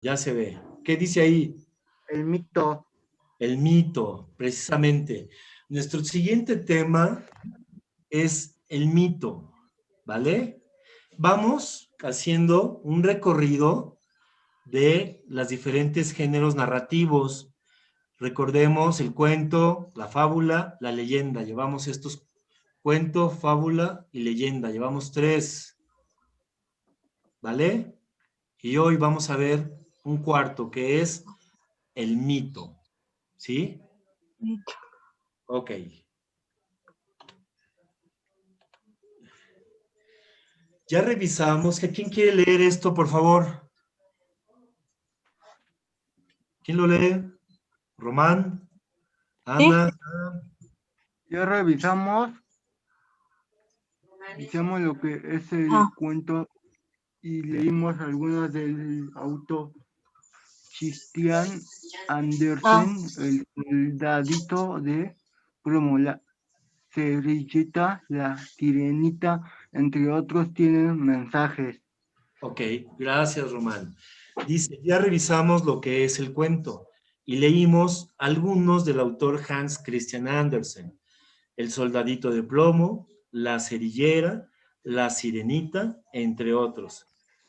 Ya se ve. ¿Qué dice ahí? El mito. El mito, precisamente. Nuestro siguiente tema es el mito, ¿vale? Vamos haciendo un recorrido de los diferentes géneros narrativos. Recordemos el cuento, la fábula, la leyenda. Llevamos estos cuento, fábula y leyenda. Llevamos 3, ¿vale? Y hoy vamos a ver un cuarto, que es el mito, ¿sí? Mito. Ok. Ya revisamos. ¿Quién quiere leer esto, por favor? ¿Quién lo lee? ¿Román? ¿Ana? Ya revisamos lo que es el cuento y leímos algunas del autor Christian Andersen, el soldadito de plomo, la cerilleta, la sirenita, entre otros tienen mensajes. Ok, gracias, Román. Dice, ya revisamos lo que es el cuento y leímos algunos del autor Hans Christian Andersen. El soldadito de plomo, la cerillera, la sirenita, entre otros.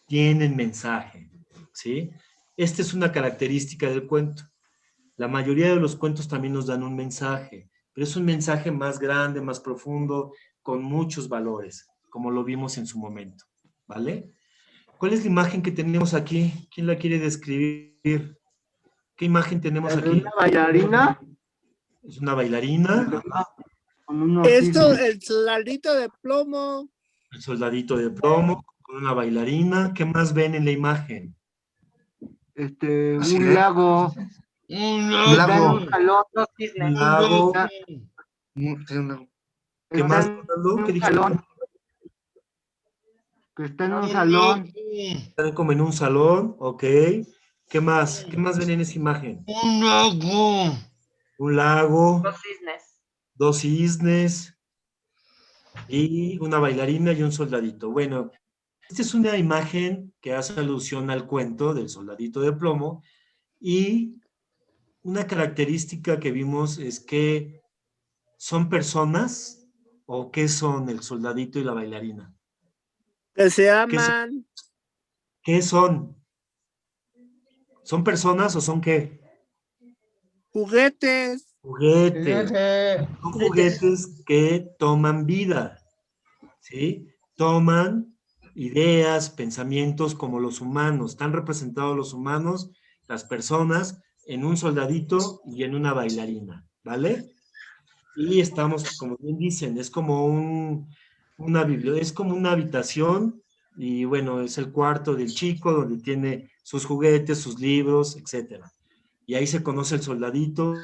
Tienen mensaje, ¿sí? Esta es una característica del cuento. La mayoría de los cuentos también nos dan un mensaje, pero es un mensaje más grande, más profundo, con muchos valores, como lo vimos en su momento, ¿vale? ¿Cuál es la imagen que tenemos aquí? ¿Quién la quiere describir? ¿Qué imagen tenemos aquí? ¿Una bailarina? ¿Es una bailarina? Con unos Esto, cisnes. el soldadito de plomo. El soldadito de plomo, con una bailarina. ¿Qué más ven en la imagen? Un lago. Un Está en lago. un salón. Un lago. ¿Qué más, Está Ronaldo? en ¿Qué un dijiste? salón. Que está en un salón. Están como en un salón, ok. ¿Qué más? ¿Qué más ven en esa imagen? Un lago. Un lago, Los cisnes. 2 cisnes y una bailarina y un soldadito. Bueno, esta es una imagen que hace alusión al cuento del soldadito de plomo y una característica que vimos es que son personas o qué son el soldadito y la bailarina. Que se ¿Qué son? aman. ¿Qué son? ¿Son personas o son qué? Juguetes. Juguetes. Son juguetes que toman vida, ¿sí? Toman ideas, pensamientos como los humanos. Están representados los humanos, las personas, en un soldadito y en una bailarina, ¿vale? Y estamos, como bien dicen, es como una biblioteca, es como una habitación y bueno, es el cuarto del chico donde tiene sus juguetes, sus libros, etcétera. Y ahí se conoce el soldadito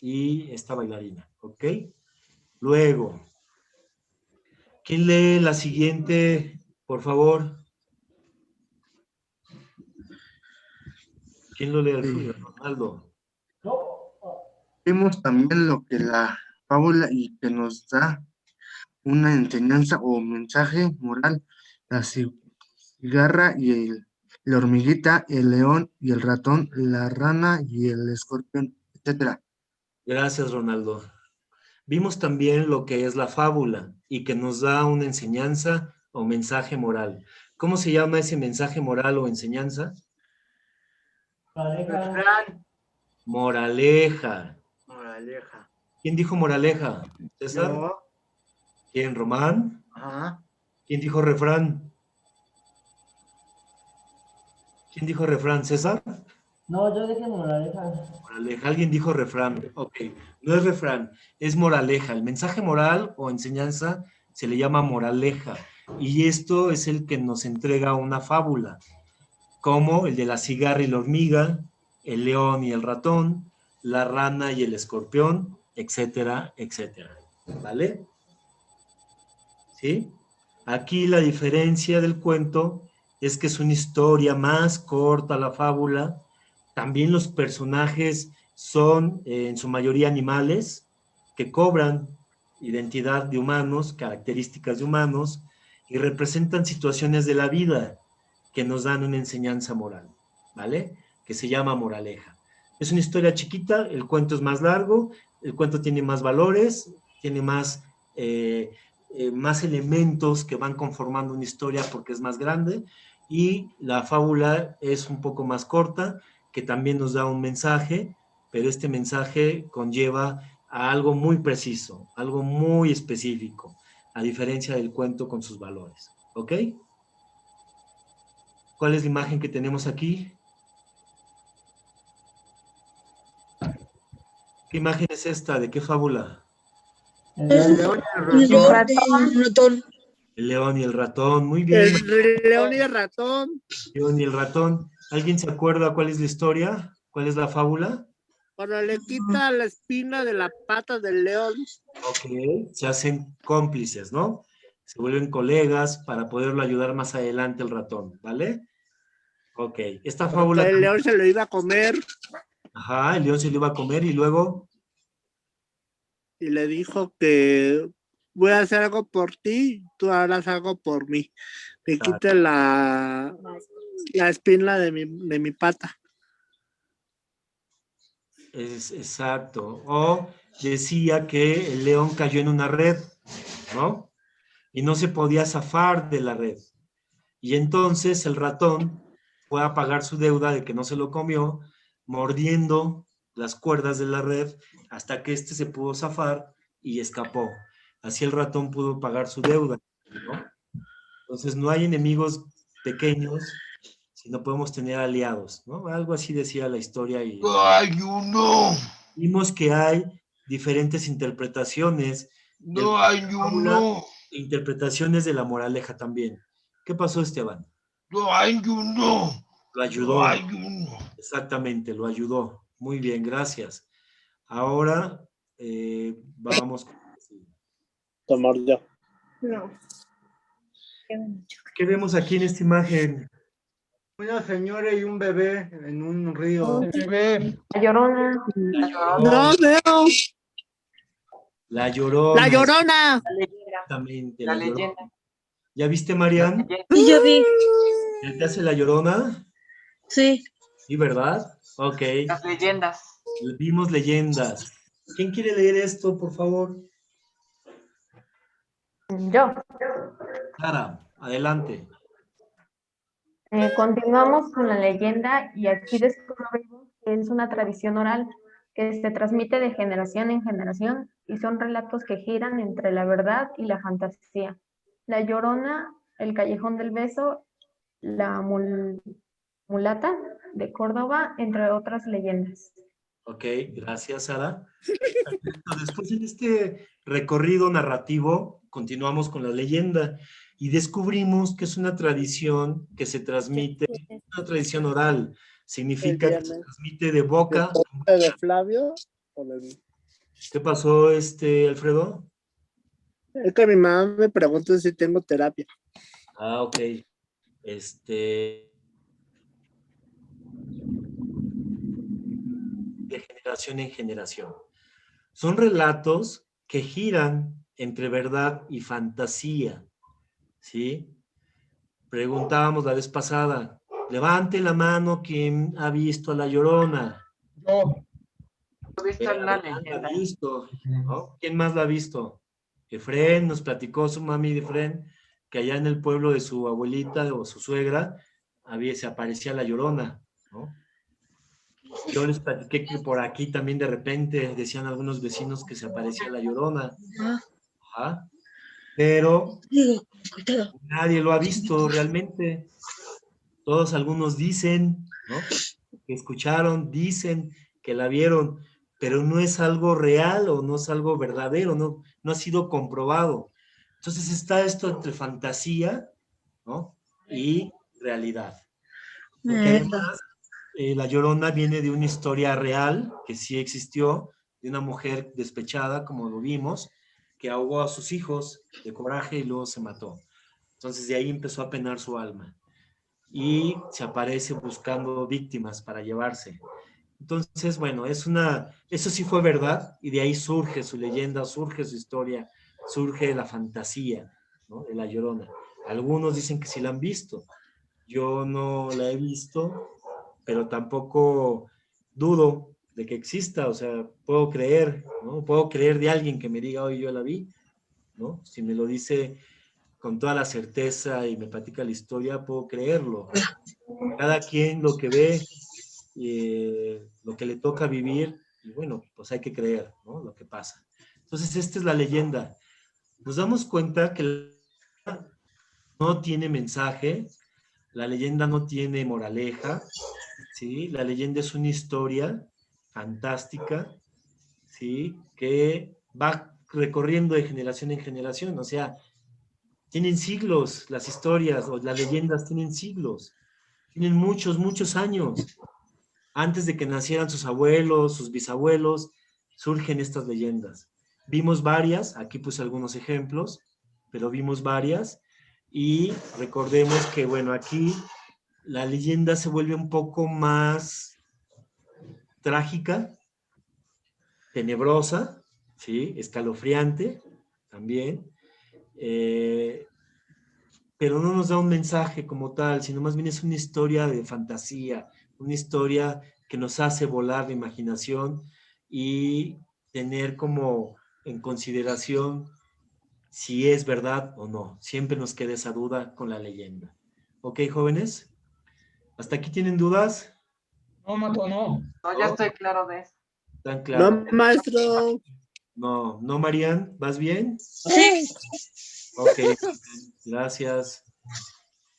y esta bailarina, ¿ok? Luego, ¿quién lee la siguiente, por favor? ¿Quién lo lee, Ronaldo? Vemos también lo que la fábula y que nos da una enseñanza o mensaje moral. La cigarra y la hormiguita, el león y el ratón, la rana y el escorpión, etcétera. Gracias, Ronaldo. Vimos también lo que es la fábula y que nos da una enseñanza o mensaje moral. ¿Cómo se llama ese mensaje moral o enseñanza? Refrán. Moraleja. Moraleja. ¿Quién dijo moraleja? ¿César? Yo. ¿Quién, Román? Ajá. ¿Quién dijo refrán? ¿Quién dijo refrán? ¿César? No, yo dije moraleja. Moraleja. Alguien dijo refrán. Ok, no es refrán, es moraleja. El mensaje moral o enseñanza se le llama moraleja. Y esto es el que nos entrega una fábula, como el de la cigarra y la hormiga, el león y el ratón, la rana y el escorpión, etcétera, etcétera. ¿Vale? ¿Sí? Aquí la diferencia del cuento es que es una historia más corta la fábula. También los personajes son en su mayoría animales que cobran identidad de humanos, características de humanos y representan situaciones de la vida. que nos dan una enseñanza moral, ¿vale? Que se llama moraleja. Es una historia chiquita, el cuento es más largo, el cuento tiene más valores, tiene más elementos que van conformando una historia porque es más grande, y la fábula es un poco más corta, que también nos da un mensaje, pero este mensaje conlleva a algo muy preciso, algo muy específico, a diferencia del cuento con sus valores. ¿Ok? ¿Cuál es la imagen que tenemos aquí? ¿Qué imagen es esta? ¿De qué fábula? El león y el ratón. El león y el ratón. Muy bien. El león y el ratón. El león y el ratón. ¿Alguien se acuerda cuál es la historia? ¿Cuál es la fábula? Cuando le quita la espina de la pata del león. Ok, se hacen cómplices, ¿no? Se vuelven colegas para poderlo ayudar más adelante el ratón, ¿vale? Ok, esta fábula... Porque el león se lo iba a comer. Ajá, el león se lo iba a comer y luego... Y le dijo que voy a hacer algo por ti, tú harás algo por mí. Me quita la espina de mi pata. Es exacto. O decía que el león cayó en una red, ¿no? Y no se podía zafar de la red. Y entonces el ratón fue a pagar su deuda de que no se lo comió, mordiendo las cuerdas de la red hasta que éste se pudo zafar y escapó. Así el ratón pudo pagar su deuda, ¿no? Entonces no hay enemigos pequeños, sino podemos tener aliados, ¿no? Algo así decía la historia y ¡Ay, uno! vimos que hay diferentes interpretaciones de ¡No la hay fábula uno! e interpretaciones de la moraleja también. ¿Qué pasó, Esteban? ¡No hay uno! Lo ¡No ayudó, hay uno! exactamente, lo ayudó. Muy bien, gracias. Ahora vamos con... Te mordió. No. ¿Qué vemos aquí en esta imagen? Una señora y un bebé en un río. El bebé. La Llorona. No veo. La Llorona. La Llorona. Exactamente, La la Llorona. leyenda. ¿Ya viste, Marian? Sí, ya vi. ¿Ya te hace la Llorona? Sí. Sí, ¿verdad? Ok. Las leyendas. Vimos leyendas. ¿Quién quiere leer esto, por favor? Yo. Sara, adelante. Continuamos con la leyenda y aquí descubrimos que es una tradición oral que se transmite de generación en generación y son relatos que giran entre la verdad y la fantasía. La Llorona, el Callejón del Beso, la Mulata de Córdoba, entre otras leyendas. Ok, gracias, Sara. Después en este recorrido narrativo continuamos con la leyenda y descubrimos que es una tradición que se transmite, una tradición oral, significa que se transmite de boca. ¿De Flavio? ¿Qué pasó, Alfredo? Es que mi mamá me pregunta si tengo terapia. Ah, ok. De generación en generación. Son relatos que giran entre verdad y fantasía, ¿sí? Preguntábamos la vez pasada, levante la mano quien ha visto a la Llorona. Yo. He visto una La leyenda. ha visto, ¿no? ¿Quién más la ha visto? Efren, nos platicó su mami de Efren, que allá en el pueblo de su abuelita o su suegra, se aparecía la Llorona, ¿no? Yo les platiqué que por aquí también de repente decían algunos vecinos que se aparecía la Llorona. Ajá. Pero nadie lo ha visto realmente. Todos algunos dicen, ¿no? Que escucharon, dicen que la vieron, pero no es algo real o no es algo verdadero, no ha sido comprobado. Entonces está esto entre fantasía, ¿no? Y realidad. Porque además la Llorona viene de una historia real, que sí existió, de una mujer despechada, como lo vimos, que ahogó a sus hijos de coraje y luego se mató. Entonces de ahí empezó a penar su alma. Y se aparece buscando víctimas para llevarse. Entonces, bueno, eso sí fue verdad, y de ahí surge su leyenda, surge su historia, surge la fantasía, ¿no? De la Llorona. Algunos dicen que sí la han visto, Yo no la he visto, pero tampoco dudo de que exista, o sea, puedo creer, ¿no? Puedo creer de alguien que me diga, hoy yo la vi, ¿no? Si me lo dice con toda la certeza y me platica la historia, puedo creerlo. Cada quien lo que ve, lo que le toca vivir, y bueno, pues hay que creer, ¿no? Lo que pasa. Entonces, esta es la leyenda. Nos damos cuenta que no tiene mensaje, la leyenda no tiene moraleja, ¿sí? La leyenda es una historia fantástica, ¿sí? Que va recorriendo de generación en generación, o sea, tienen siglos las historias o las leyendas tienen siglos, tienen muchos, muchos años. Antes de que nacieran sus abuelos, sus bisabuelos, surgen estas leyendas. Vimos varias, aquí puse algunos ejemplos, pero vimos varias y recordemos que, bueno, aquí la leyenda se vuelve un poco más trágica, tenebrosa, ¿sí? Escalofriante también, pero no nos da un mensaje como tal, sino más bien es una historia de fantasía, una historia que nos hace volar la imaginación y tener como en consideración si es verdad o no. Siempre nos queda esa duda con la leyenda. ¿Ok, jóvenes? ¿Hasta aquí tienen dudas? No, Mato, no. No, ya estoy claro de eso. ¿Tan No, claro? maestro. No, no, Marian, ¿vas bien? Sí. Ok, gracias.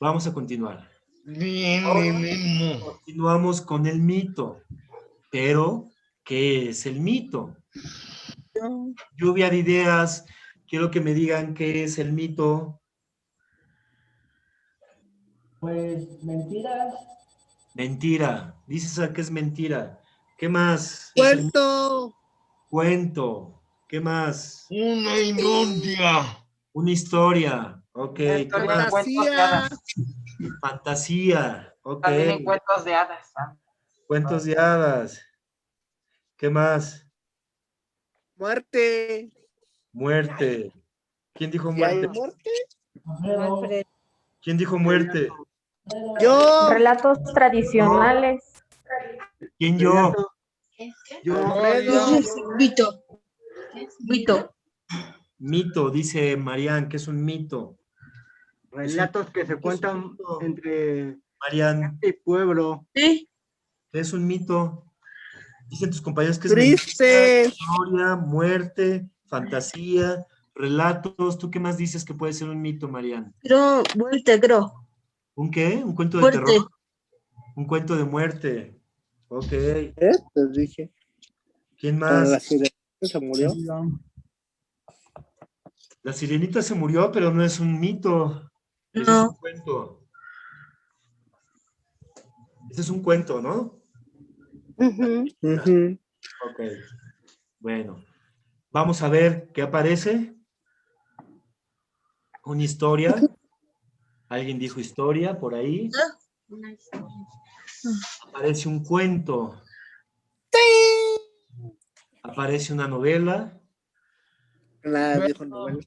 Vamos a continuar. Bien, Ahora Memo. continuamos con el mito. Pero, ¿qué es el mito? Lluvia de ideas. Quiero que me digan qué es el mito. Pues mentiras. Mentira. Dices que es mentira. ¿Qué más? Es el Puerto. cuento. ¿Qué más? Una inodia. Una historia. Ok. La ¿Qué historia en más? cuentos de Fantasía. hadas. Fantasía. Ok. También en cuentos de hadas. ¿Ah? Cuentos de hadas. ¿Qué más? Muerte. Muerte. ¿Quién dijo ¿Y hay muerte? muerte? Alfredo. ¿Quién dijo muerte? Yo. Relatos tradicionales. ¿Quién yo? Relatos. Yo, Alfredo. Vito. Vito. Mito, dice Marian, que es un mito. relatos que se cuentan mito. entre Marian, y pueblo. Sí. ¿qué es un mito? Dicen tus compañeros que es mentira, Triste. historia, muerte, fantasía, relatos. ¿Tú qué más dices que puede ser un mito, Marian? Creo, muerte, creo. ¿Un qué? ¿Un cuento de Muerte. terror? Un cuento de muerte. Ok. Te dije. ¿Quién Como la más? sirenita se murió. La sirenita se murió, pero no es un mito. Ese es un No. cuento. Ese es un cuento, ¿no? Ujú. Ok. Bueno. Vamos a ver qué aparece. Una historia. Alguien dijo historia por ahí. Aparece un cuento. Aparece una novela. La dijo novela.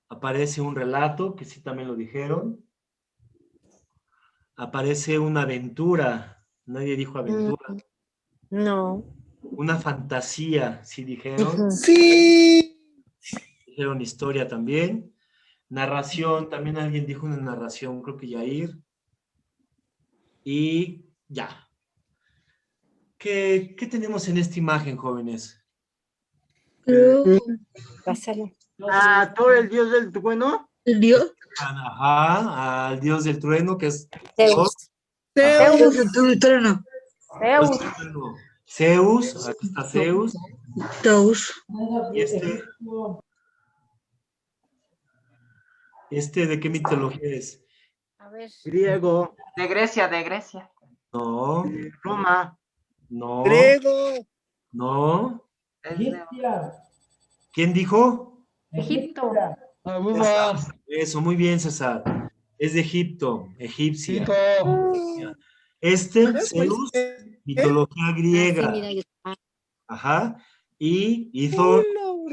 Aparece un relato, que sí también lo dijeron. Aparece una aventura. Nadie dijo aventura. No. Una fantasía, sí dijeron. Sí. Dijeron historia también. Narración, también alguien dijo una narración, creo que Yair. Y ya. ¿Qué tenemos en esta imagen, jóvenes? Creo. Pásalo. Ah, todo el dios del trueno. ¿El Dios? Ajá, al dios del trueno, que es Zeus. Zeus. El trono. Zeus. Zeus, aquí está Zeus. Zeus. Y este ¿de qué mitología es? A ver. Griego. De Grecia, de Grecia. No, Roma. no, Griego. no. Es de- ¿Quién dijo? Egipto. Aruba. Eso, muy bien, César. Es de Egipto, egipcia. Quito. Zeus, mitología griega. Ajá. Y Thor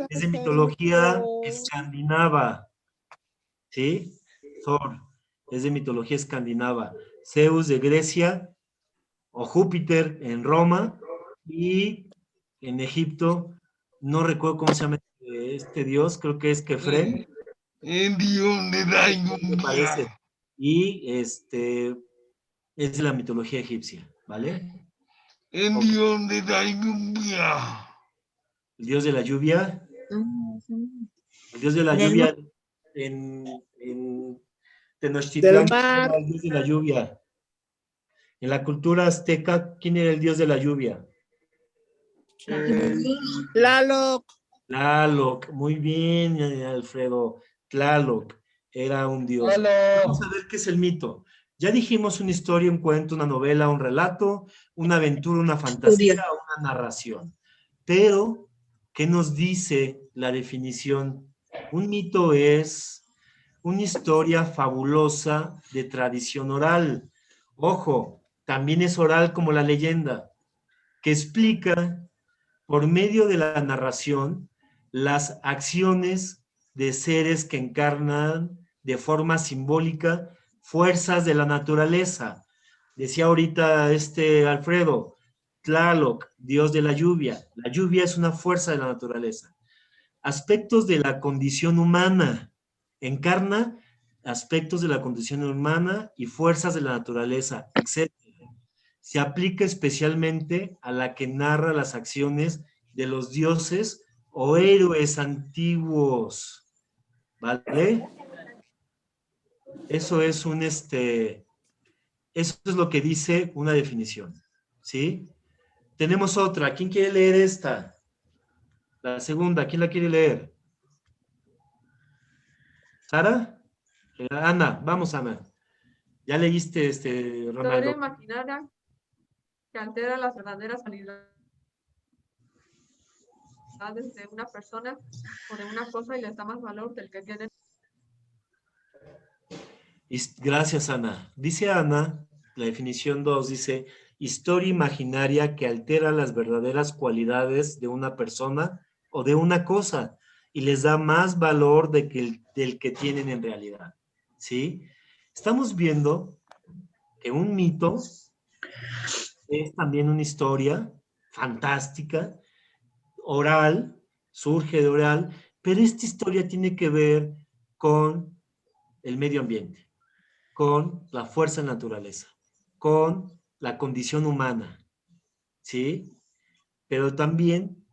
es de mitología escandinava. ¿Sí? Thor es de mitología escandinava. Zeus de Grecia, o Júpiter en Roma, y en Egipto, no recuerdo cómo se llama este dios, creo que es Kefren, El dios de la me parece. lluvia. Y es de la mitología egipcia, ¿vale? El Ok. dios de la lluvia. El dios de la lluvia, el dios de la Del lluvia en Del Tenochtitlán, ¿quién mar. era el dios de la lluvia? En la cultura azteca, ¿quién era el dios de la lluvia? Tlaloc. Tlaloc, muy bien, Alfredo. Tlaloc era un dios. Vamos a ver qué es el mito. Ya dijimos una historia, un cuento, una novela, un relato, una aventura, una fantasía, una narración. Pero, ¿qué nos dice la definición? Un mito es una historia fabulosa de tradición oral. Ojo, también es oral como la leyenda, que explica por medio de la narración las acciones de seres que encarnan de forma simbólica fuerzas de la naturaleza. Decía ahorita Alfredo, Tlaloc, dios de la lluvia. La lluvia es una fuerza de la naturaleza. Aspectos de la condición humana. Encarna aspectos de la condición humana y fuerzas de la naturaleza, etc. Se aplica especialmente a la que narra las acciones de los dioses o héroes antiguos. ¿Vale? Eso es eso es lo que dice una definición. ¿Sí? Tenemos otra. ¿Quién quiere leer esta? La segunda. ¿Quién la quiere leer? ¿Sara? Ana. Vamos, Ana. Ya leíste Ronaldo. Historia imaginaria que altera las verdaderas cualidades de una persona o de una cosa y les da más valor del que tienen. Gracias, Ana. Dice Ana, la definición 2 dice, historia imaginaria que altera las verdaderas cualidades de una persona o de una cosa y les da más valor del que tienen en realidad. ¿Sí? Estamos viendo que un mito es también una historia fantástica, oral, surge de oral, pero esta historia tiene que ver con el medio ambiente, con la fuerza de la naturaleza, con la condición humana, ¿sí? Pero también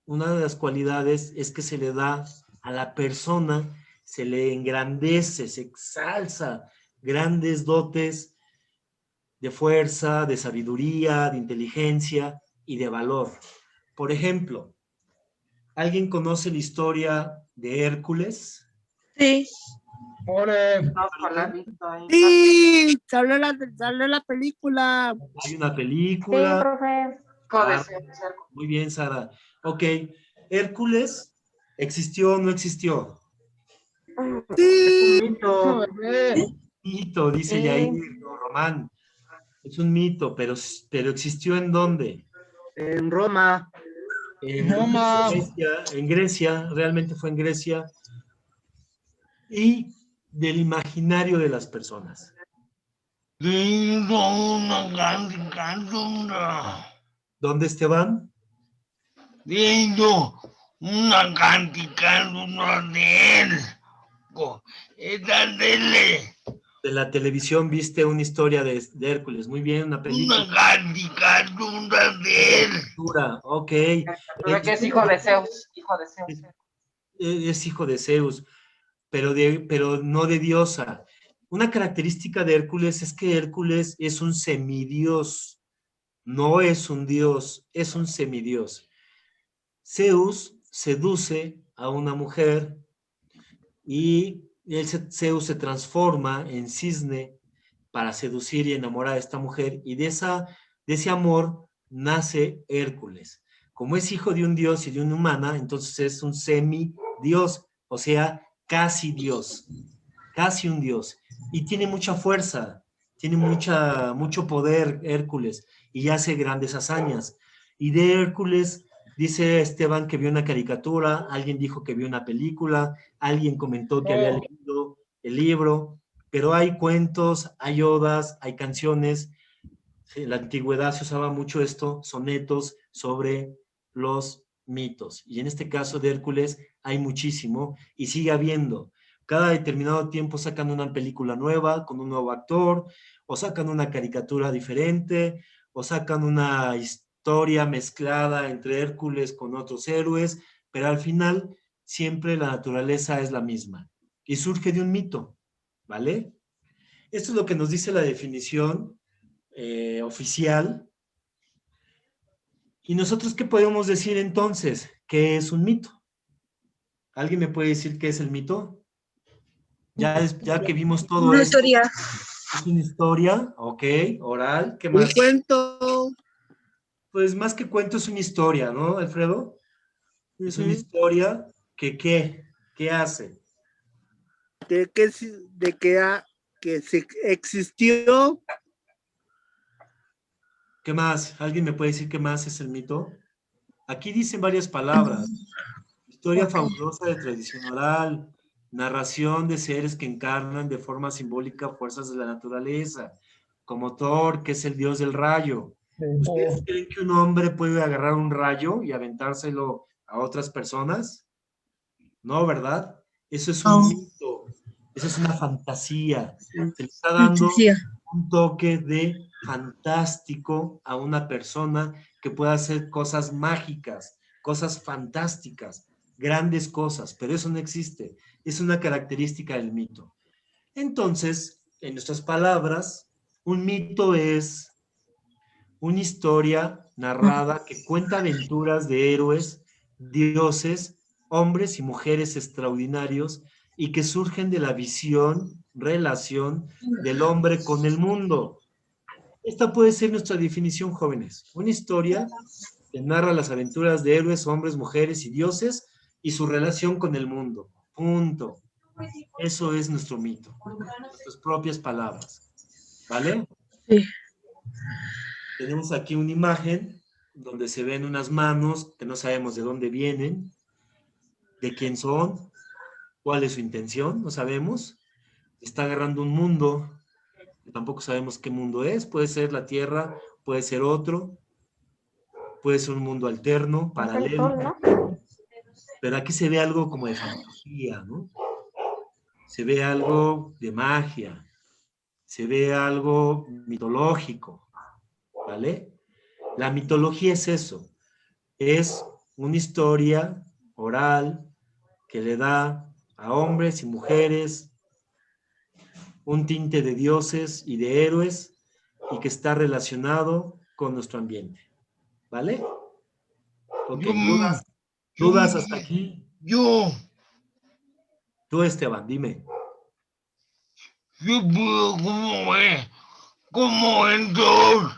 una de las cualidades es que se le da a la persona, se le engrandece, se exalza grandes dotes de fuerza, de sabiduría, de inteligencia y de valor. Por ejemplo, ¿alguien conoce la historia de Hércules? Sí. Conozco, la he visto ahí. Sí, salió la película. Hay una Sí, película. profe. Ah, muy bien, Sara. Ok, ¿Hércules existió o no existió? Sí. Mito. Mito, dice Sí. Yair, no, Román. Es un mito, pero ¿existió en dónde? En Roma. En Grecia, realmente fue en Grecia, y del imaginario de las personas. ¿Dónde, Esteban? Viendo una cantidad de él. Esa tele. De la televisión viste una historia de Hércules. Muy bien, una película. Una caricatura de él. Ok. Pero que es hijo de Zeus. Hijo de Zeus. Es hijo de Zeus, pero no de diosa. Una característica de Hércules es que Hércules es un semidios. No es un dios, es un semidios. Zeus seduce a una mujer y Zeus se transforma en cisne para seducir y enamorar a esta mujer, y de ese amor nace Hércules. Como es hijo de un dios y de una humana, entonces es un semidios, o sea, casi dios, casi un dios, y tiene mucha fuerza, tiene mucho poder Hércules, y hace grandes hazañas. Y de Hércules dice Esteban que vio una caricatura, alguien dijo que vio una película, alguien comentó que había leído el libro, pero hay cuentos, hay odas, hay canciones. En la antigüedad se usaba mucho esto, sonetos sobre los mitos. Y en este caso de Hércules hay muchísimo y sigue habiendo. Cada determinado tiempo sacan una película nueva con un nuevo actor, o sacan una caricatura diferente, o sacan una historia mezclada entre Hércules con otros héroes, pero al final siempre la naturaleza es la misma y surge de un mito, ¿vale? Esto es lo que nos dice la definición oficial. ¿Y nosotros qué podemos decir entonces? ¿Qué es un mito? ¿Alguien me puede decir qué es el mito? Ya que vimos todo Una esto. historia. Es una historia, ok, oral. ¿Qué Un más? cuento. Pues más que cuento es una historia, ¿no, Alfredo? Es una historia que ¿qué hace? Que se existió. ¿Qué más? ¿Alguien me puede decir qué más es el mito? Aquí dicen varias palabras. Historia fabulosa de tradición oral, narración de seres que encarnan de forma simbólica fuerzas de la naturaleza, como Thor, que es el dios del rayo. ¿Ustedes creen que un hombre puede agarrar un rayo y aventárselo a otras personas? No, ¿verdad? Eso es un mito, eso es una fantasía. Se le está dando un toque de fantástico a una persona que pueda hacer cosas mágicas, cosas fantásticas, grandes cosas, pero eso no existe. Es una característica del mito. Entonces, en nuestras palabras, un mito es una historia narrada que cuenta aventuras de héroes, dioses, hombres y mujeres extraordinarios y que surgen de la visión, relación del hombre con el mundo. Esta puede ser nuestra definición, jóvenes. Una historia que narra las aventuras de héroes, hombres, mujeres y dioses y su relación con el mundo. Punto. Eso es nuestro mito. Nuestras propias palabras. ¿Vale? Sí. Tenemos aquí una imagen donde se ven unas manos que no sabemos de dónde vienen, de quién son, cuál es su intención, no sabemos. Está agarrando un mundo, que tampoco sabemos qué mundo es. Puede ser la Tierra, puede ser otro, puede ser un mundo alterno, Es el paralelo. sol, ¿no? Pero aquí se ve algo como de fantasía, ¿no? Se ve algo de magia, se ve algo mitológico, ¿vale? La mitología es eso, es una historia oral que le da a hombres y mujeres un tinte de dioses y de héroes y que está relacionado con nuestro ambiente, ¿vale? Ok, ¿dudas hasta aquí? Tú, Esteban, dime. Yo puedo como el Thor,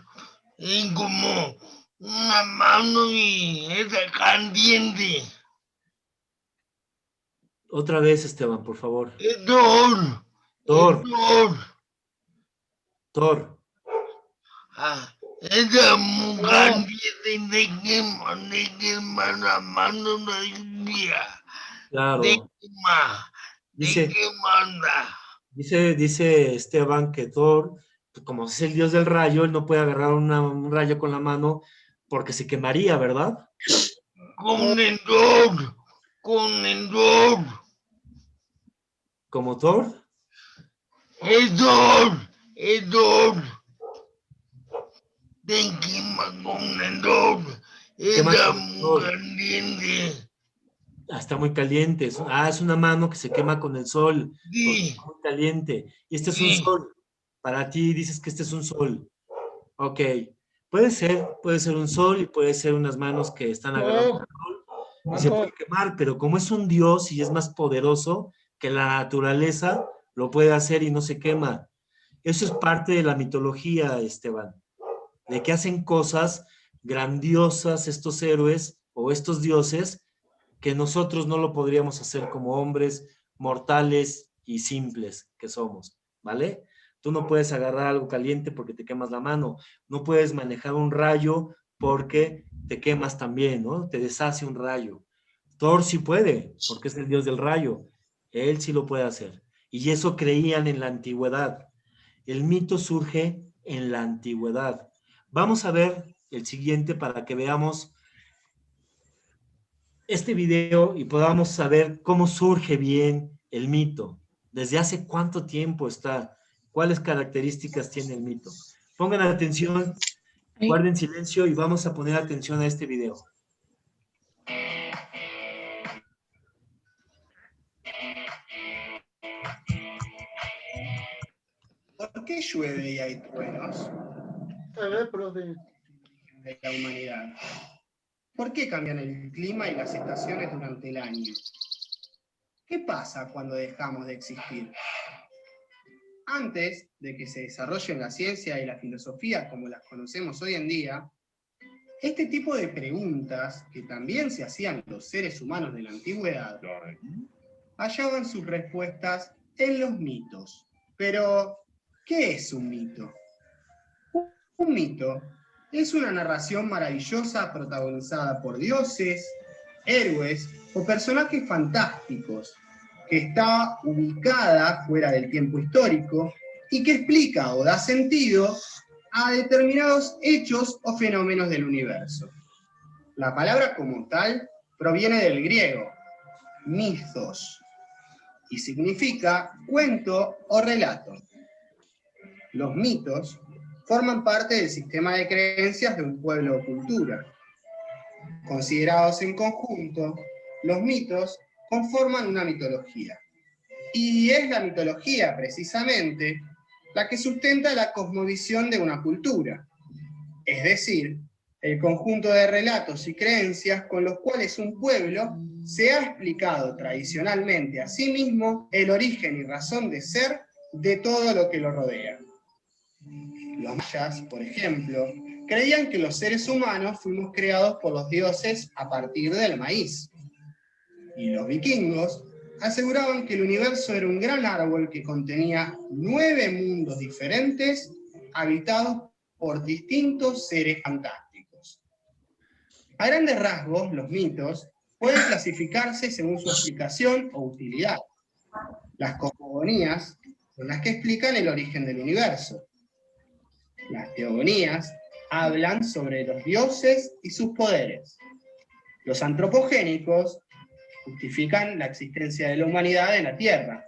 y como una mano y esa caliente. Otra vez, Esteban, por favor. Thor. Thor. Thor. Thor. Esa mujer de que mano la lluvia. Claro. ¿De qué manda? Dice Esteban que Thor, pues, como es el dios del rayo, él no puede agarrar un rayo con la mano porque se quemaría, ¿verdad? Con el Thor. Con el Thor. ¿Como Thor? El Thor. El Thor. Te quema con el Thor. Esa mujer caliente. Está muy caliente. Es una mano que se quema con el sol. Sí. Está muy caliente. Y este es un sol. Para ti dices que este es un sol. Ok. Puede ser un sol y puede ser unas manos que están agarrando el sol y se puede quemar, pero como es un dios y es más poderoso que la naturaleza, lo puede hacer y no se quema. Eso es parte de la mitología, Esteban, de que hacen cosas grandiosas estos héroes o estos dioses que nosotros no lo podríamos hacer como hombres mortales y simples que somos, ¿vale? Tú no puedes agarrar algo caliente porque te quemas la mano, no puedes manejar un rayo porque te quemas también, ¿no? Te deshace un rayo. Thor sí puede, porque es el dios del rayo, él sí lo puede hacer. Y eso creían en la antigüedad. El mito surge en la antigüedad. Vamos a ver el siguiente para que veamos este video y podamos saber cómo surge bien el mito. ¿Desde hace cuánto tiempo está? ¿Cuáles características tiene el mito? Pongan atención, guarden silencio y vamos a poner atención a este video. ¿Por qué llueve y hay truenos? A ver, profe. De la humanidad. ¿Por qué cambian el clima y las estaciones durante el año? ¿Qué pasa cuando dejamos de existir? Antes de que se desarrollen la ciencia y la filosofía como las conocemos hoy en día, este tipo de preguntas, que también se hacían los seres humanos de la antigüedad, hallaban sus respuestas en los mitos. Pero, ¿qué es un mito? Un mito es una narración maravillosa protagonizada por dioses, héroes o personajes fantásticos, que está ubicada fuera del tiempo histórico y que explica o da sentido a determinados hechos o fenómenos del universo. La palabra como tal proviene del griego, mythos, y significa cuento o relato. Los mitos forman parte del sistema de creencias de un pueblo o cultura. Considerados en conjunto, los mitos conforman una mitología. Y es la mitología, precisamente, la que sustenta la cosmovisión de una cultura. Es decir, el conjunto de relatos y creencias con los cuales un pueblo se ha explicado tradicionalmente a sí mismo el origen y razón de ser de todo lo que lo rodea. Los mayas, por ejemplo, creían que los seres humanos fuimos creados por los dioses a partir del maíz. Y los vikingos aseguraban que el universo era un gran árbol que contenía 9 mundos diferentes habitados por distintos seres fantásticos. A grandes rasgos, los mitos pueden clasificarse según su explicación o utilidad. Las cosmogonías son las que explican el origen del universo. Las teogonías hablan sobre los dioses y sus poderes. Los antropogénicos justifican la existencia de la humanidad en la Tierra.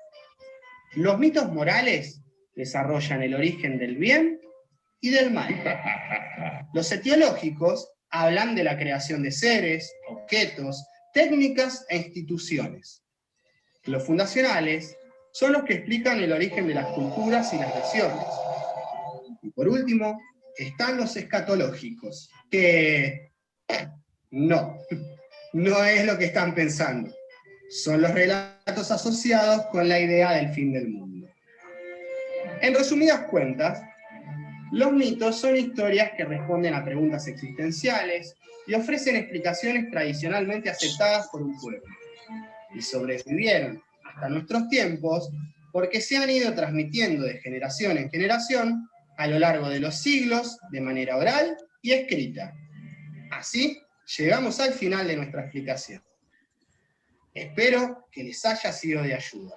Los mitos morales desarrollan el origen del bien y del mal. Los etiológicos hablan de la creación de seres, objetos, técnicas e instituciones. Los fundacionales son los que explican el origen de las culturas y las naciones. Y por último, están los escatológicos, que no es lo que están pensando. Son los relatos asociados con la idea del fin del mundo. En resumidas cuentas, los mitos son historias que responden a preguntas existenciales y ofrecen explicaciones tradicionalmente aceptadas por un pueblo. Y sobrevivieron hasta nuestros tiempos porque se han ido transmitiendo de generación en generación a lo largo de los siglos de manera oral y escrita. Así, llegamos al final de nuestra explicación. Espero que les haya sido de ayuda.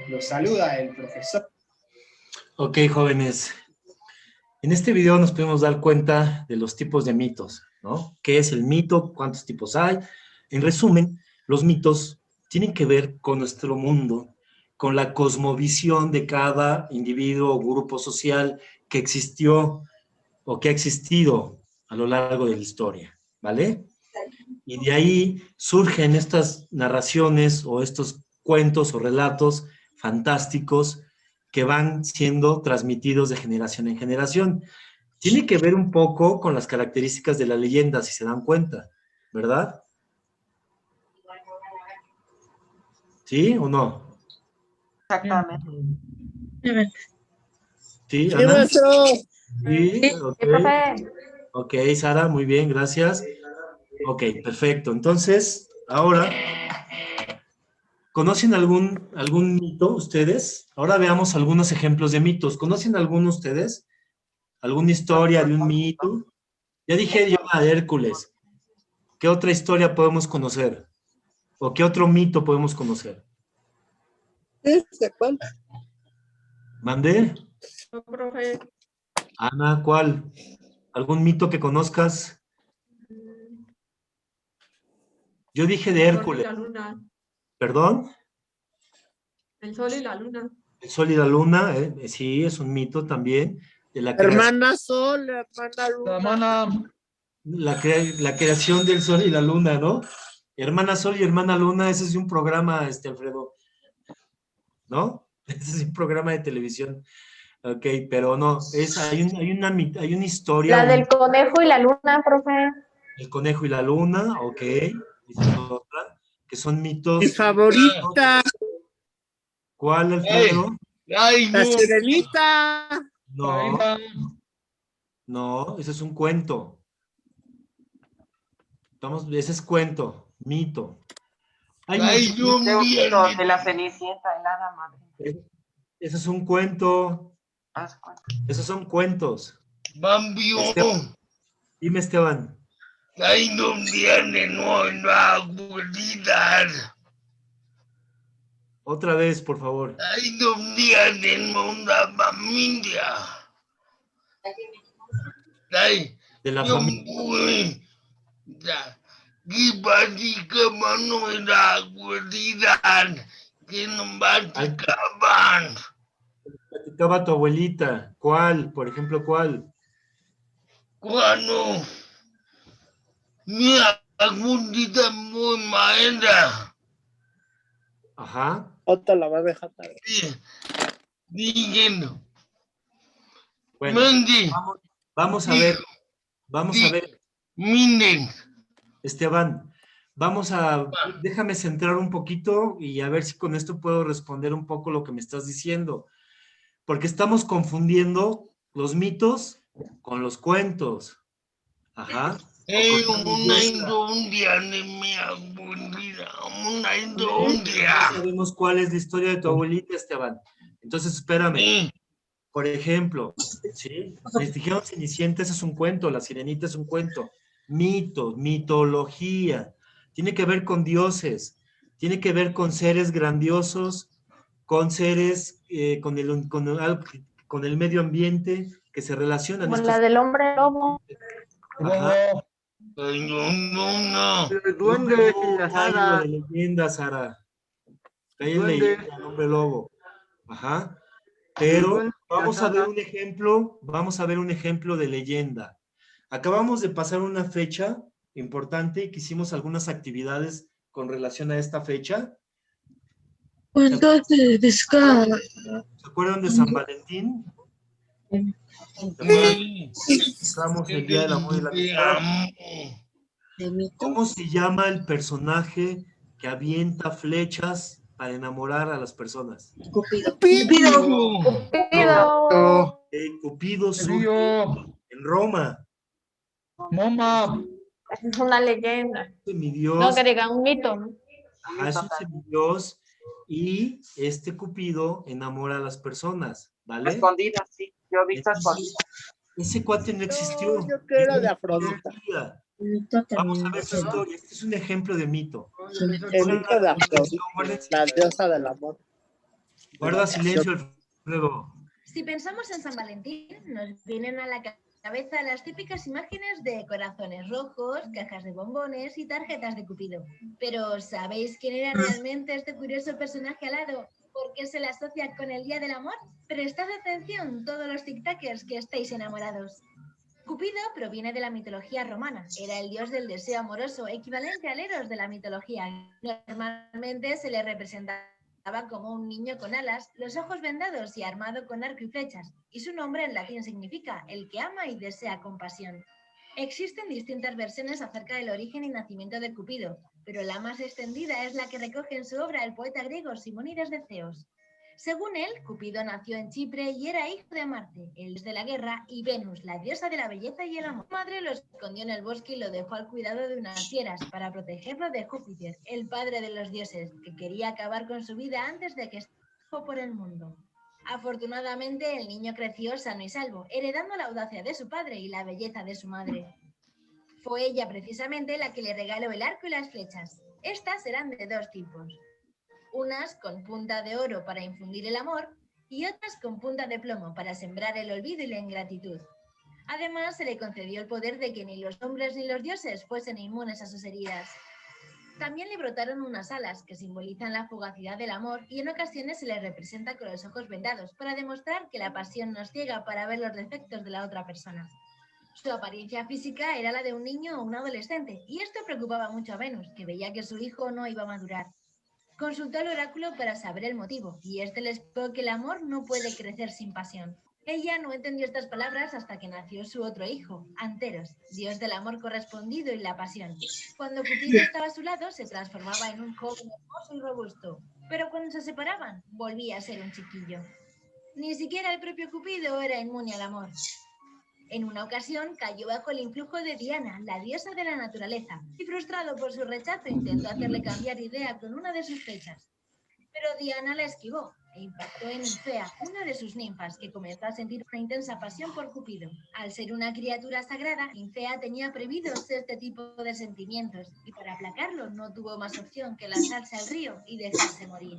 Los saluda el profesor. Ok, jóvenes. En este video nos podemos dar cuenta de los tipos de mitos, ¿no? ¿Qué es el mito? ¿Cuántos tipos hay? En resumen, los mitos tienen que ver con nuestro mundo, con la cosmovisión de cada individuo o grupo social que existió o que ha existido a lo largo de la historia, ¿vale? Y de ahí surgen estas narraciones o estos cuentos o relatos fantásticos que van siendo transmitidos de generación en generación. Tiene que ver un poco con las características de la leyenda, si se dan cuenta, ¿verdad? ¿Sí o no? Exactamente. ¿Sí, Sí, Ana? maestro. Sí, ok. Sí, profe. Ok, Sara, muy bien, gracias. Ok, perfecto. Entonces, ahora, ¿conocen algún mito ustedes? Ahora veamos algunos ejemplos de mitos. ¿Conocen alguno ustedes? ¿Alguna historia de un mito? Ya dije yo la de Hércules. ¿Qué otra historia podemos conocer? ¿O qué otro mito podemos conocer? ¿Cuál? ¿Mandé? No, profe. Ana, ¿cuál? ¿Algún mito que conozcas? Yo dije de El sol y Hércules. la luna. ¿Perdón? El sol y la luna. El sol y la luna, sí, es un mito también. De la creación, Hermana Sol, hermana Luna. la creación del sol y la luna, ¿no? Hermana Sol y hermana Luna, ese es un programa, Alfredo, ¿no? Ese es un programa de televisión. Ok, pero no, hay una historia, La del conejo y la luna, profe. el conejo y la luna, ok, esa es otra, que son Mi mitos. favorita. ¿Cuál, Alfredo? Ay, La no. Sirenita. No, no, ese es un cuento. Ese es cuento, mito. Hay Ay, muchos no, De un mito bien. de la Cenicienta, el hada madre. Ese es un cuento. Haz cuenta. Esos son cuentos. Bambio. Dime, Esteban. Ay, no viene, no, abuelita. Otra vez, por favor. Ay, no viene, una familia. Ay, De la yo familia. Y básicamente no era abuelita que no platicaban. Platicaba tu abuelita. ¿Cuál? Por ejemplo, ¿cuál? Cuando mi abuelita muy maestra. Ajá. Otra la va a dejar. Diciendo. Bueno, vamos a ver. Vamos a ver. Miren. Esteban, déjame centrar un poquito y a ver si con esto puedo responder un poco lo que me estás diciendo. Porque estamos confundiendo los mitos con los cuentos. Ajá. No sabemos cuál es la historia de tu abuelita, Esteban. Entonces, espérame. Por ejemplo, ¿sí? Les dijeron Cenicienta, ese es un cuento, la Sirenita es un cuento. Mitos, mitología. Tiene que ver con dioses, tiene que ver con seres grandiosos, con seres, con el medio ambiente que se relacionan. Como la del hombre lobo. Ajá. No. Los duendes y las hadas. De leyenda, Sara. Hay Duendes. leyenda, el hombre lobo. Ajá. Pero vamos a ver un ejemplo de leyenda. Acabamos de pasar una fecha importante que hicimos algunas actividades con relación a esta fecha. ¿Cuántos de pescado? ¿Se acuerdan de San Valentín? Estamos el Día del Amor y la Amistad. ¿Cómo se llama el personaje que avienta flechas para enamorar a las personas? Cupido. Cupido surge en Roma. Moma. Esa es una leyenda. Semidios. No, que diga un mito, ¿no? Ajá, es un semidios y este Cupido enamora a las personas, ¿vale? Escondidas, sí. Yo he visto escondidas. Ese cuate no existió. No, yo quiero de Afrodita. Vamos a ver su historia. Este es un ejemplo de mito. El mito de Afrodita, la diosa del amor. Guarda silencio, Alfredo. Si pensamos en San Valentín, nos vienen a la cabeza las típicas imágenes de corazones rojos, cajas de bombones y tarjetas de Cupido. Pero ¿sabéis quién era realmente este curioso personaje alado? ¿Por qué se le asocia con el Día del Amor? Prestad atención, todos los tic-tackers que estéis enamorados. Cupido proviene de la mitología romana. Era el dios del deseo amoroso, equivalente al Eros de la mitología. Normalmente se le representaba como un niño con alas, los ojos vendados y armado con arco y flechas, y su nombre en latín significa el que ama y desea con pasión. Existen distintas versiones acerca del origen y nacimiento de Cupido, pero la más extendida es la que recoge en su obra el poeta griego Simónides de Ceos. Según él, Cupido nació en Chipre y era hijo de Marte, el dios de la guerra, y Venus, la diosa de la belleza y el amor. Su madre lo escondió en el bosque y lo dejó al cuidado de unas fieras para protegerlo de Júpiter, el padre de los dioses, que quería acabar con su vida antes de que esté por el mundo. Afortunadamente, el niño creció sano y salvo, heredando la audacia de su padre y la belleza de su madre. Fue ella precisamente la que le regaló el arco y las flechas. Estas eran de dos tipos. unas con punta de oro para infundir el amor y otras con punta de plomo para sembrar el olvido y la ingratitud. Además, se le concedió el poder de que ni los hombres ni los dioses fuesen inmunes a sus heridas. También le brotaron unas alas que simbolizan la fugacidad del amor y en ocasiones se le representa con los ojos vendados para demostrar que la pasión nos ciega para ver los defectos de la otra persona. Su apariencia física era la de un niño o un adolescente y esto preocupaba mucho a Venus, que veía que su hijo no iba a madurar. Consultó al oráculo para saber el motivo y este le explicó que el amor no puede crecer sin pasión. Ella no entendió estas palabras hasta que nació su otro hijo, Anteros, dios del amor correspondido y la pasión. Cuando Cupido estaba a su lado, se transformaba en un joven hermoso y robusto, pero cuando se separaban, volvía a ser un chiquillo. Ni siquiera el propio Cupido era inmune al amor. En una ocasión cayó bajo el influjo de Diana, la diosa de la naturaleza, y frustrado por su rechazo intentó hacerle cambiar idea con una de sus flechas. Pero Diana la esquivó e impactó en Ninfea, una de sus ninfas, que comenzó a sentir una intensa pasión por Cupido. Al ser una criatura sagrada, Ninfea tenía prohibidos este tipo de sentimientos, y para aplacarlo no tuvo más opción que lanzarse al río y dejarse morir.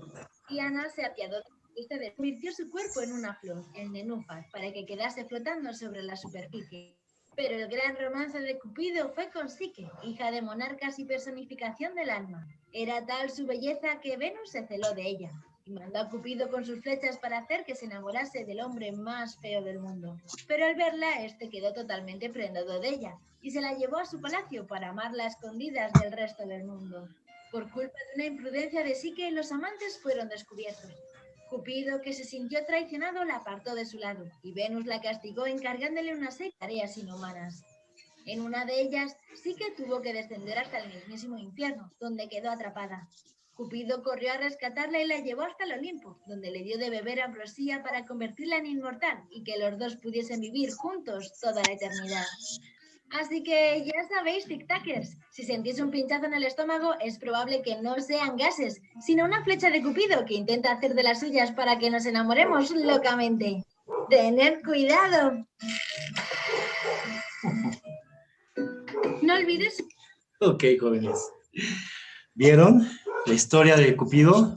Diana se apiadó de convirtió su cuerpo en una flor, el nenúfar, para que quedase flotando sobre la superficie. Pero el gran romance de Cupido fue con Psique, hija de monarcas y personificación del alma. Era tal su belleza que Venus se celó de ella y mandó a Cupido con sus flechas para hacer que se enamorase del hombre más feo del mundo. Pero al verla, este quedó totalmente prendado de ella y se la llevó a su palacio para amarla a escondidas del resto del mundo. Por culpa de una imprudencia de Psique, los amantes fueron descubiertos. Cupido, que se sintió traicionado, la apartó de su lado y Venus la castigó encargándole una serie de tareas inhumanas. En una de ellas, Psique tuvo que descender hasta el mismísimo infierno, donde quedó atrapada. Cupido corrió a rescatarla y la llevó hasta el Olimpo, donde le dio de beber ambrosía para convertirla en inmortal y que los dos pudiesen vivir juntos toda la eternidad. Así que ya sabéis, tic-tackers, si sentís un pinchazo en el estómago es probable que no sean gases, sino una flecha de Cupido que intenta hacer de las suyas para que nos enamoremos locamente. ¡Tened cuidado! No olvides... Ok, jóvenes. ¿Vieron la historia de Cupido?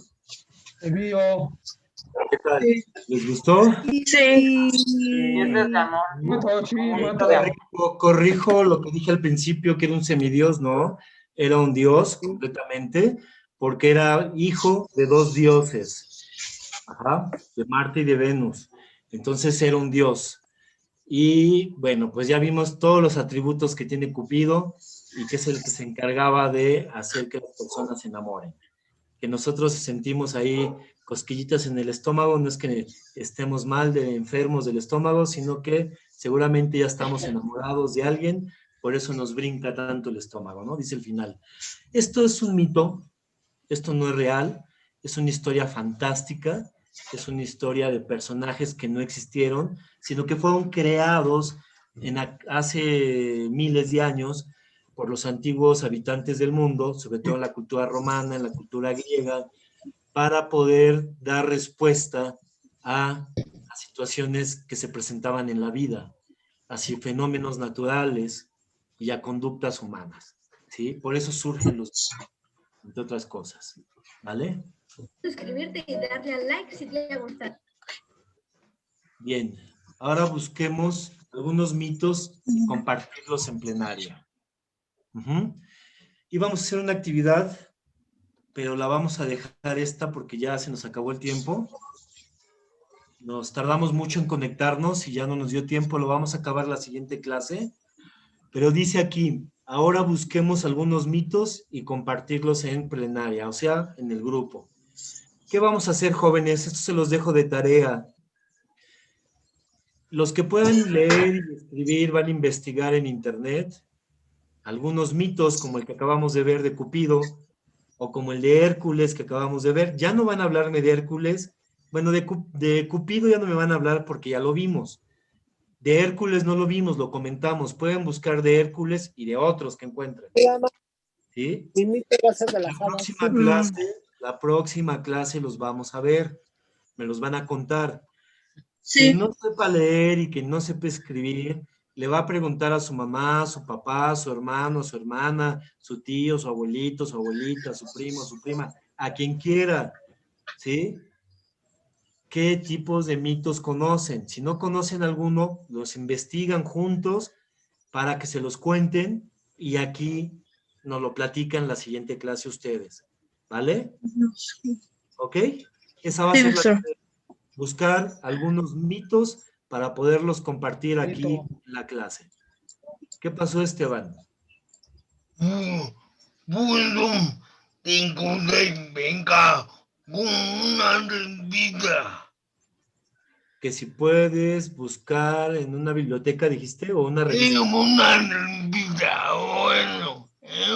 ¿Qué tal? ¿Les gustó? Sí. Corrijo lo que dije al principio, que era un semidios, ¿no? Era un dios completamente, porque era hijo de dos dioses, de Marte y de Venus. Entonces era un dios. Y bueno, pues ya vimos todos los atributos que tiene Cupido y que es el que se encargaba de hacer que las personas se enamoren. Que nosotros sentimos ahí cosquillitas en el estómago, no es que estemos mal de enfermos del estómago, sino que seguramente ya estamos enamorados de alguien, por eso nos brinca tanto el estómago, ¿no? Dice el final. Esto es un mito, esto no es real, es una historia fantástica, es una historia de personajes que no existieron, sino que fueron creados hace miles de años por los antiguos habitantes del mundo, sobre todo en la cultura romana, en la cultura griega, para poder dar respuesta a situaciones que se presentaban en la vida, a fenómenos naturales y a conductas humanas, ¿sí? Por eso surgen los, entre otras cosas, ¿vale? Suscribirte y darle al like si te ha gustado. Bien, ahora busquemos algunos mitos y compartirlos en plenaria. Y vamos a hacer una actividad, pero la vamos a dejar esta porque ya se nos acabó el tiempo. Nos tardamos mucho en conectarnos y ya no nos dio tiempo, lo vamos a acabar la siguiente clase. Pero dice aquí, ahora busquemos algunos mitos y compartirlos en plenaria, o sea, en el grupo. ¿Qué vamos a hacer, jóvenes? Esto se los dejo de tarea. Los que puedan leer y escribir van a investigar en internet algunos mitos como el que acabamos de ver de Cupido o como el de Hércules que acabamos de ver. Ya no van a hablarme de Hércules. Bueno, de Cupido ya no me van a hablar porque ya lo vimos. De Hércules no lo vimos, lo comentamos. Pueden buscar de Hércules y de otros que encuentren. ¿Sí? La próxima clase los vamos a ver. Me los van a contar. Sí. Quien no sepa leer y quien no sepa escribir, le va a preguntar a su mamá, su papá, su hermano, su hermana, su tío, su abuelito, su abuelita, su primo, su prima, a quien quiera. ¿sí? ¿Qué tipos de mitos conocen? Si no conocen alguno, los investigan juntos para que se los cuenten y aquí nos lo platican la siguiente clase ustedes, ¿vale? ¿Ok? Esa va a ser la clase, buscar algunos mitos para poderlos compartir aquí en la clase. ¿Qué pasó, Esteban? Bueno, tengo una venga con una revista. Que si puedes buscar en una biblioteca, dijiste, o una revista. En una revista, bueno, en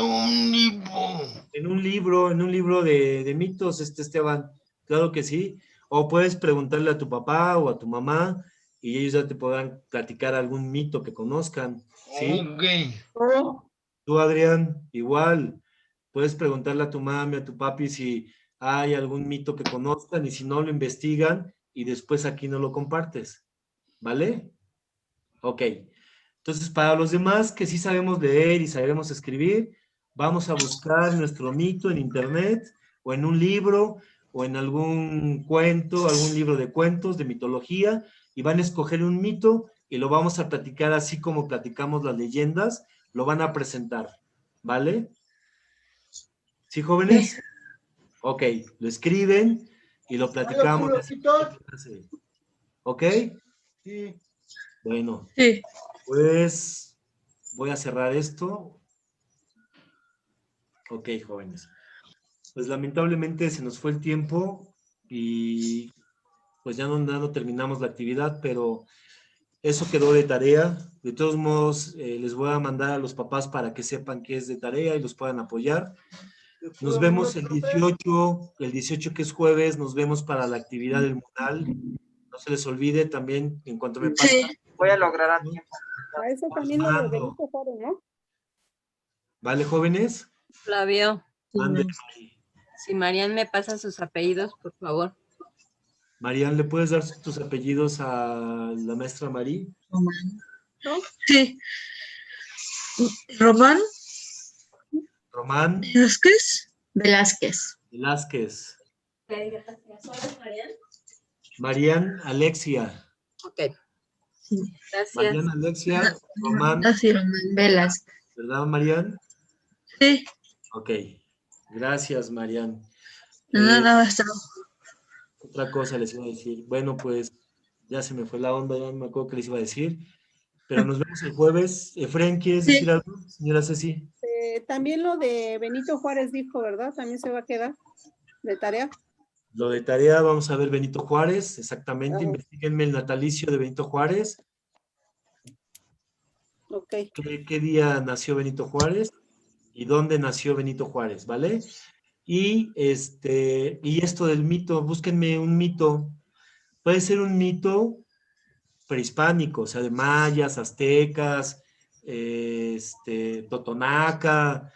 un libro. En un libro de mitos, Esteban. Claro que sí. O puedes preguntarle a tu papá o a tu mamá y ellos ya te podrán platicar algún mito que conozcan, ¿sí? Ok. Tú, Adrián, igual. Puedes preguntarle a tu mami, a tu papi si hay algún mito que conozcan y si no, lo investigan y después aquí no lo compartes, ¿vale? Ok. Entonces, para los demás que sí sabemos leer y sabemos escribir, vamos a buscar nuestro mito en internet o en un libro o en algún cuento, algún libro de cuentos, de mitología, y van a escoger un mito y lo vamos a platicar así como platicamos las leyendas, lo van a presentar, ¿vale? ¿Sí, jóvenes? Sí. Ok, lo escriben y lo platicamos. ¿Ok? Sí. Bueno, Sí. pues voy a cerrar esto. Ok, jóvenes. Pues lamentablemente se nos fue el tiempo y pues ya no terminamos la actividad, pero eso quedó de tarea. De todos modos, les voy a mandar a los papás para que sepan que es de tarea y los puedan apoyar. Nos vemos el 18 que es jueves, nos vemos para la actividad del mural. No se les olvide también, en cuanto me pase. Sí, voy a lograr a tiempo. A eso también lo de Benito Juárez, ¿no? ¿Vale, jóvenes? Flavio, Ande, si Marian me pasa sus apellidos, por favor. Marian, ¿le puedes dar tus apellidos a la maestra Marí? ¿No? Sí. Román. Román. Velázquez. Velázquez. Marian Alexia. Ok. Gracias. Marian Alexia, Román. Así, Román Velázquez. ¿Verdad, Marian? Sí. Ok. Gracias, Marian. Nada, hasta otra cosa les iba a decir. Bueno, pues ya se me fue la onda, ya no me acuerdo qué les iba a decir. Pero nos vemos el jueves. Efraín, ¿quieres decir algo, señora Ceci? También lo de Benito Juárez dijo, ¿verdad? También se va a quedar de tarea. Lo de tarea, vamos a ver Benito Juárez, exactamente. Investíguenme el natalicio de Benito Juárez. Ok. ¿Qué día nació Benito Juárez? ¿Y dónde nació Benito Juárez? ¿Vale? Y esto del mito, búsquenme un mito. Puede ser un mito prehispánico, o sea, de mayas, aztecas, totonaca,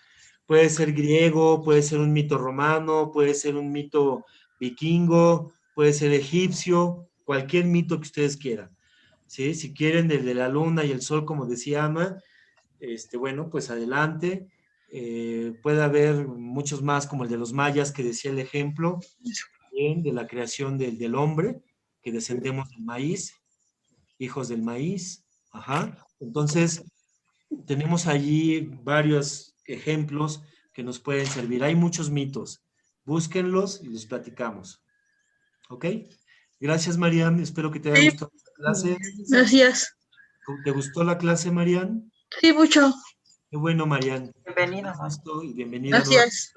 puede ser griego, puede ser un mito romano, puede ser un mito vikingo, puede ser egipcio, cualquier mito que ustedes quieran, ¿sí? Si quieren el de la luna y el sol, como decía Ama, bueno, pues adelante. Puede haber muchos más, como el de los mayas, que decía el ejemplo, bien, de la creación del hombre, que descendemos del maíz, hijos del maíz, ajá. Entonces, tenemos allí varios ejemplos que nos pueden servir. Hay muchos mitos. Búsquenlos y los platicamos. ¿Ok? Gracias, Marian. Espero que te haya gustado la clase. Gracias. ¿Te gustó la clase, Marian? Sí, mucho. Qué bueno, Marian. Bienvenida. Y bienvenida. Gracias.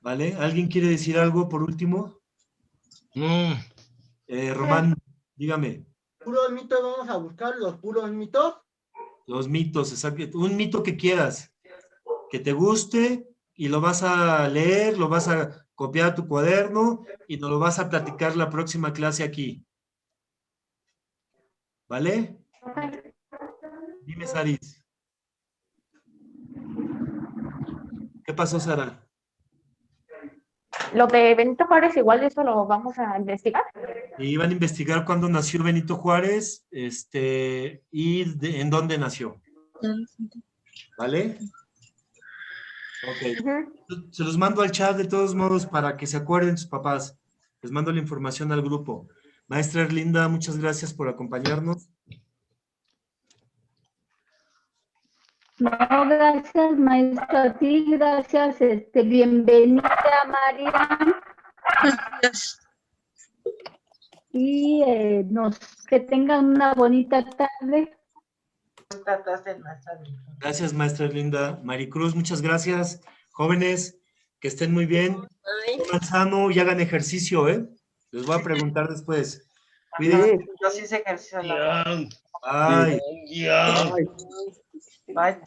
¿Vale? ¿Alguien quiere decir algo por último? Román, dígame. ¿Puros mitos vamos a buscar? ¿Los puros mitos? Los mitos, exacto. Un mito que quieras, que te guste y lo vas a leer, lo vas a copiar a tu cuaderno y nos lo vas a platicar la próxima clase aquí. ¿Vale? Dime, Saris. ¿Qué pasó, Sara? Lo de Benito Juárez, igual eso lo vamos a investigar. Y van a investigar cuándo nació Benito Juárez, y en dónde nació. ¿Vale? Ok. Se los mando al chat de todos modos para que se acuerden sus papás. Les mando la información al grupo. Maestra Erlinda, muchas gracias por acompañarnos. No, gracias, maestro, a ti, gracias, bienvenida, María. Gracias. Y que tengan una bonita tarde. Gracias, maestra Erlinda. Maricruz, muchas gracias. Jóvenes, que estén muy bien. Coman sano y hagan ejercicio, ¿eh? Les voy a preguntar después. Cuídense. Yo sí hice ejercicio. Bye. Bye.